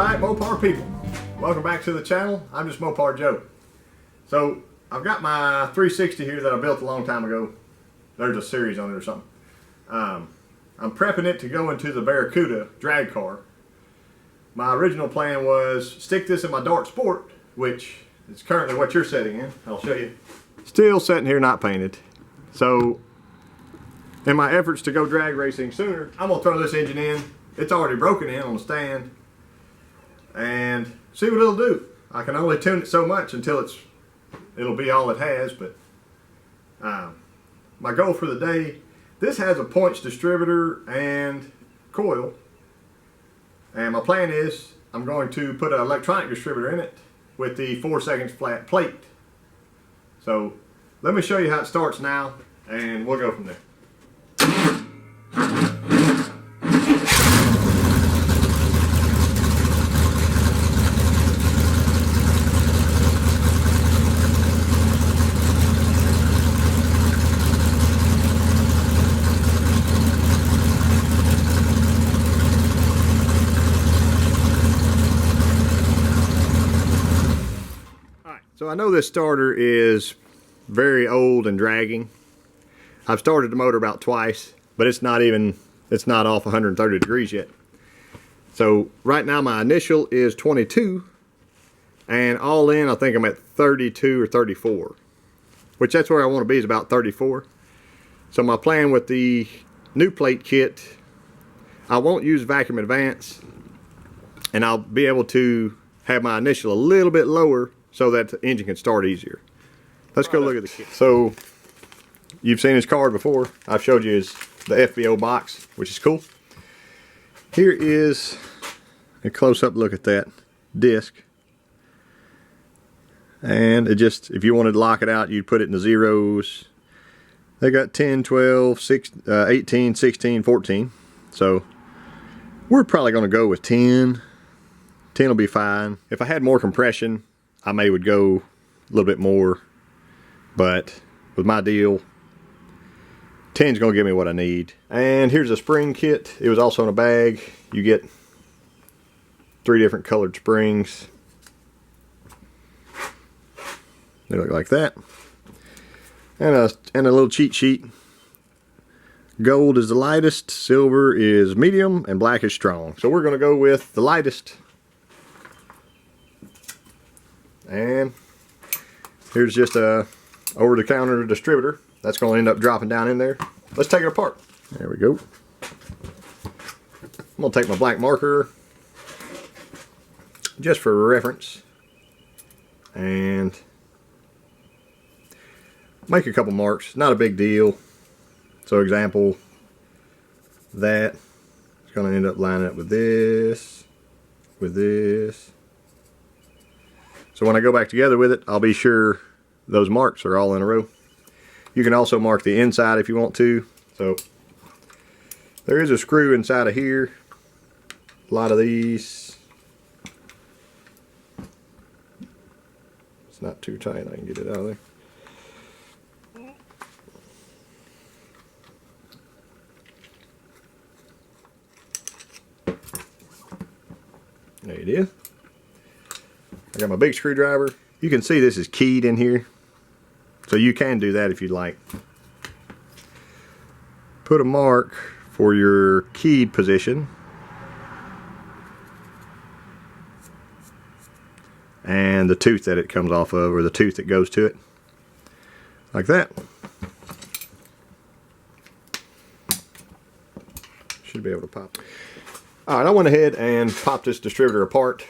Alright, Mopar people, welcome back to the channel. I'm Justmoparjoe. So, I've got my 360 here that I built a long time ago. There's a series on it or something. I'm prepping it to go into the Barracuda drag car. My original plan was stick this in my Dark Sport, which is currently what you're sitting in. I'll show you. Still sitting here not painted. So, in my efforts to go drag racing sooner, I'm going to throw this engine in. It's already broken in on the stand. And see what it'll do. I can only tune it so much until it'll be all it has, but my goal for the day, this has a points distributor and coil, and my plan is I'm going to put an electronic distributor in it with the 4 seconds flat plate. So let me show you how it starts now, and we'll go from there. So I know this starter is very old and dragging. I've started the motor about twice, but it's not off 130 degrees yet. So right now my initial is 22, and all in I think I'm at 32 or 34, which that's where I want to be, is about 34. So my plan with the new plate kit, I won't use vacuum advance, and I'll be able to have my initial a little bit lower so that the engine can start easier. Let's go look at the kit. So, you've seen his card before. I've showed you the FBO box, which is cool. Here is a close-up look at that disc. And it just, if you wanted to lock it out, you'd put it in the zeros. They got 10, 12, 18, 16, 14. So, we're probably going to go with 10. 10 will be fine. If I had more compression, I would go a little bit more, but with my deal, 10's gonna give me what I need. And here's a spring kit. It was also in a bag. You get 3 different colored springs. They look like that. And a little cheat sheet. Gold is the lightest, silver is medium, and black is strong. So we're gonna go with the lightest. And here's just a over-the-counter distributor. That's going to end up dropping down in there. Let's take it apart. There we go. I'm going to take my black marker just for reference and make a couple marks. Not a big deal. So example, that is going to end up lining up with this, So when I go back together with it, I'll be sure those marks are all in a row. You can also mark the inside if you want to. So there is a screw inside of here. A lot of these. It's not too tight. I can get it out of there. There it is. I got my big screwdriver. You can see this is keyed in here, so you can do that if you'd like. Put a mark for your keyed position, and the tooth that it comes off of, or the tooth that goes to it, like that. Should be able to pop. Alright, I went ahead and popped this distributor apart.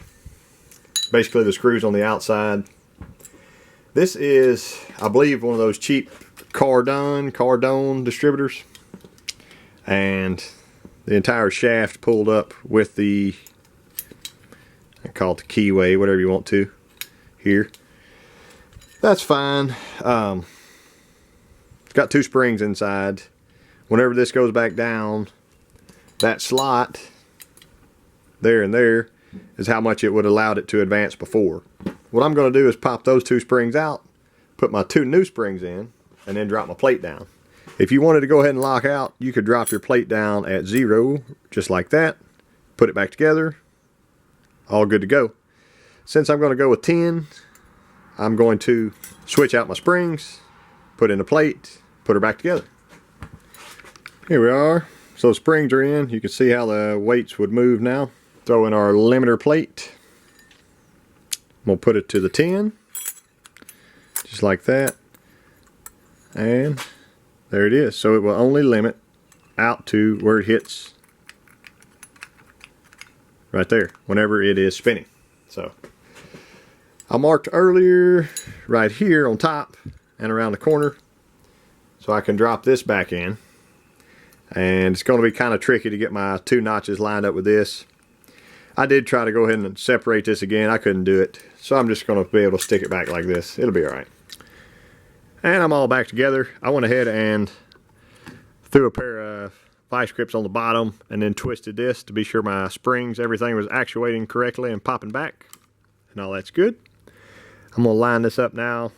Basically the screws on the outside. This is, I believe, one of those cheap Cardone distributors, and the entire shaft pulled up with the, I call it the keyway, whatever you want to, here. That's fine. It's got 2 springs inside. Whenever this goes back down, that slot there and there is how much it would have allowed it to advance before. What I'm going to do is pop those 2 springs out, put my 2 new springs in, and then drop my plate down. If you wanted to go ahead and lock out, you could drop your plate down at 0, just like that, put it back together, all good to go. Since I'm going to go with 10, I'm going to switch out my springs, put in a plate, put her back together. Here we are. So the springs are in. You can see how the weights would move now. Throw in our limiter plate. We'll put it to the 10, just like that. And there it is. So it will only limit out to where it hits right there whenever it is spinning. So I marked earlier right here on top and around the corner so I can drop this back in. And it's going to be kind of tricky to get my 2 notches lined up with this. I did try to go ahead and separate this again. I couldn't do it. So I'm just going to be able to stick it back like this. It'll be alright. And I'm all back together. I went ahead and threw a pair of vice grips on the bottom and then twisted this to be sure my springs, everything was actuating correctly and popping back. And all that's good. I'm going to line this up now.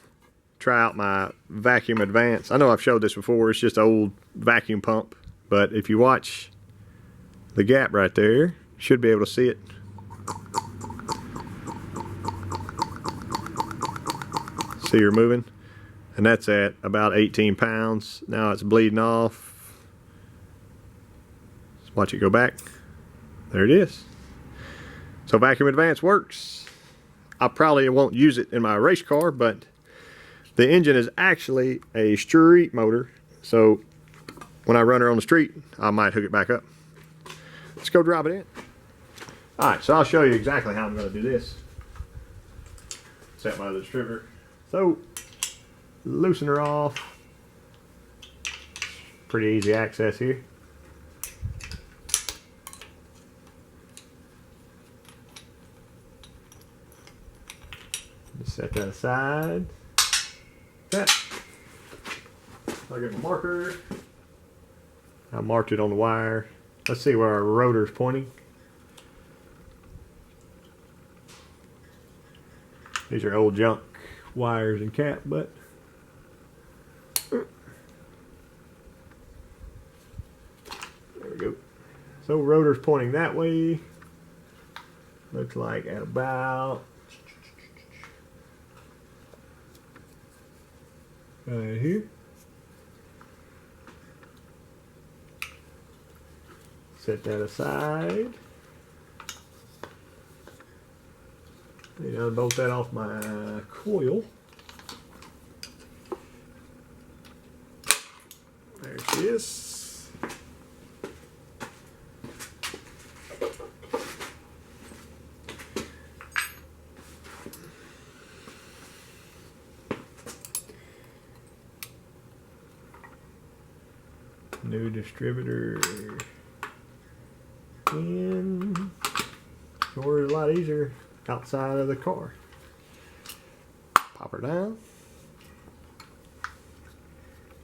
Try out my vacuum advance. I know I've showed this before. It's just an old vacuum pump. But if you watch the gap right there, you should be able to see it. See her moving? And that's at about 18 pounds. Now it's bleeding off. Just watch it go back. There it is. So vacuum advance works. I probably won't use it in my race car, but the engine is actually a street motor. So when I run her on the street, I might hook it back up. Let's go drop it in. Alright, so I'll show you exactly how I'm going to do this. Set my distributor. So, loosen her off. Pretty easy access here. Just set that aside. That. I'll get my marker. I marked it on the wire. Let's see where our rotor's pointing. These are old junk wires and cap, but there we go. So rotor's pointing that way. Looks like at about right here. Set that aside. And unbolt that off my coil. There she is. New distributor. And sure is a lot easier outside of the car. Pop her down.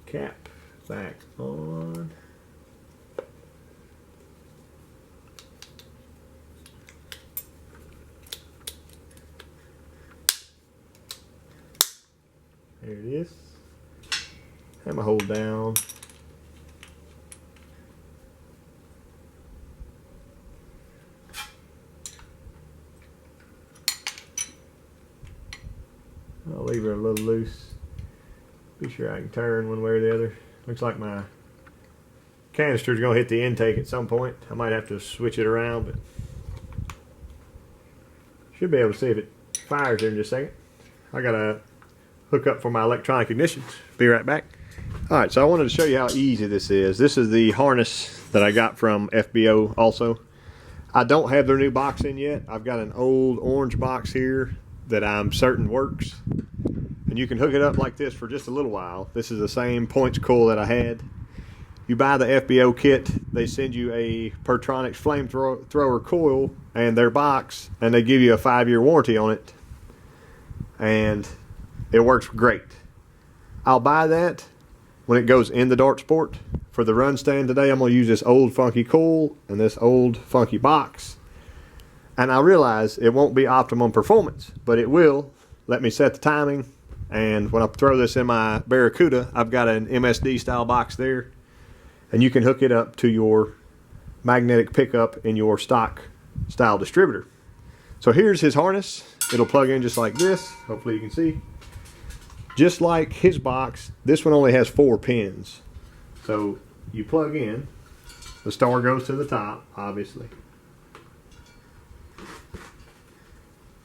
Cap back on. There it is. Hammer hold down. I'll leave her a little loose. Be sure I can turn one way or the other. Looks like my canister's going to hit the intake at some point. I might have to switch it around, but should be able to see if it fires here in just a second. I got to hook up for my electronic ignition. Be right back. Alright, so I wanted to show you how easy this is. This is the harness that I got from FBO also. I don't have their new box in yet. I've got an old orange box here that I'm certain works. And you can hook it up like this for just a little while. This is the same points coil that I had. You buy the FBO kit, they send you a Pertronix flamethrower coil and their box, and they give you a 5-year warranty on it. And it works great. I'll buy that when it goes in the dart sport. For the run stand today, I'm going to use this old funky coil and this old funky box. And I realize it won't be optimum performance, but it will let me set the timing. And when I throw this in my Barracuda, I've got an MSD style box there. And you can hook it up to your magnetic pickup in your stock style distributor. So here's his harness. It'll plug in just like this. Hopefully you can see. Just like his box, this one only has 4 pins. So you plug in, the star goes to the top, obviously.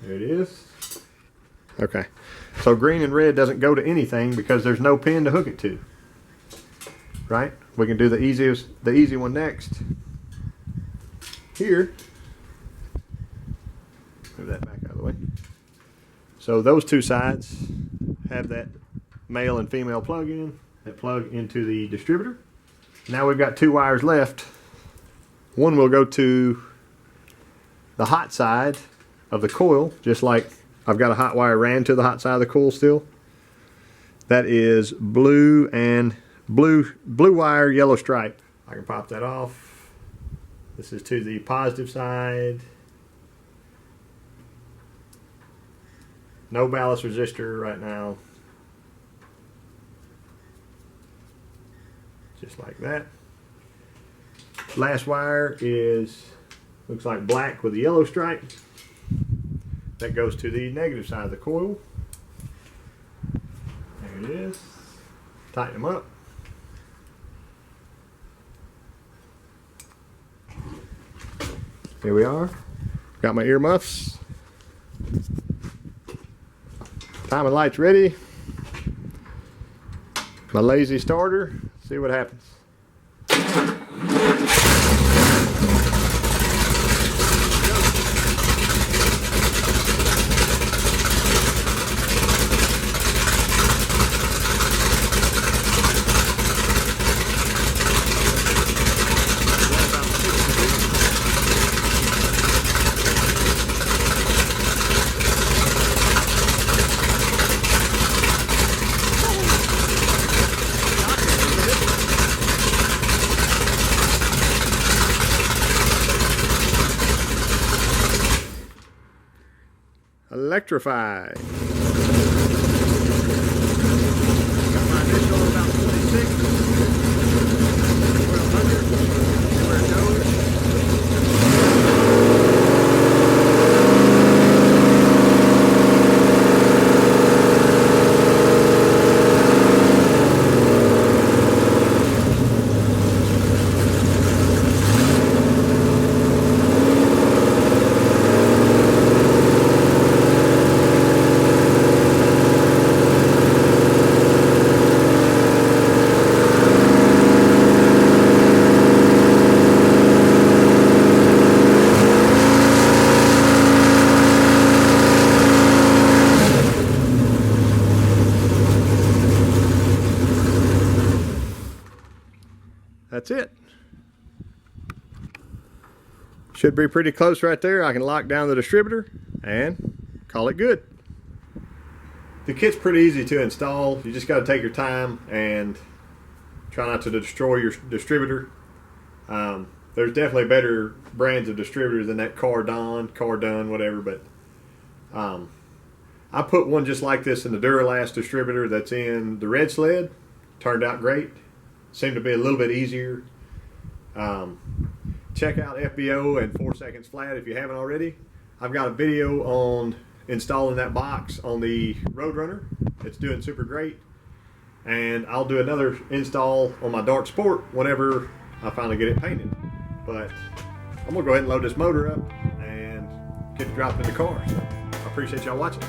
There it is. Okay. So green and red doesn't go to anything because there's no pin to hook it to. Right? We can do the easy one next. Here. Move that back out of the way. So those 2 sides have that male and female plug-in that plug into the distributor. Now we've got 2 wires left. One will go to the hot side of the coil, just like I've got a hot wire ran to the hot side of the coil still. That is blue and blue wire, yellow stripe. I can pop that off. This is to the positive side. No ballast resistor right now. Just like that. Last wire looks like black with a yellow stripe. That goes to the negative side of the coil. There it is. Tighten them up. Here we are. Got my earmuffs. Timing light's ready. My lazy starter. See what happens. Electrified. Got my initial about 26. 1200. See where it goes. That's it. Should be pretty close right there. I can lock down the distributor and call it good. The kit's pretty easy to install. You just got to take your time and try not to destroy your distributor. There's definitely better brands of distributors than that Cardon, whatever, but I put one just like this in the Duralast distributor that's in the red sled. Turned out great. Seemed to be a little bit easier. Check out FBO and 4 seconds flat if you haven't already. I've got a video on installing that box on the Roadrunner. It's doing super great. And I'll do another install on my Dart Sport whenever I finally get it painted. But I'm gonna go ahead and load this motor up and get it dropped in the car. So I appreciate y'all watching.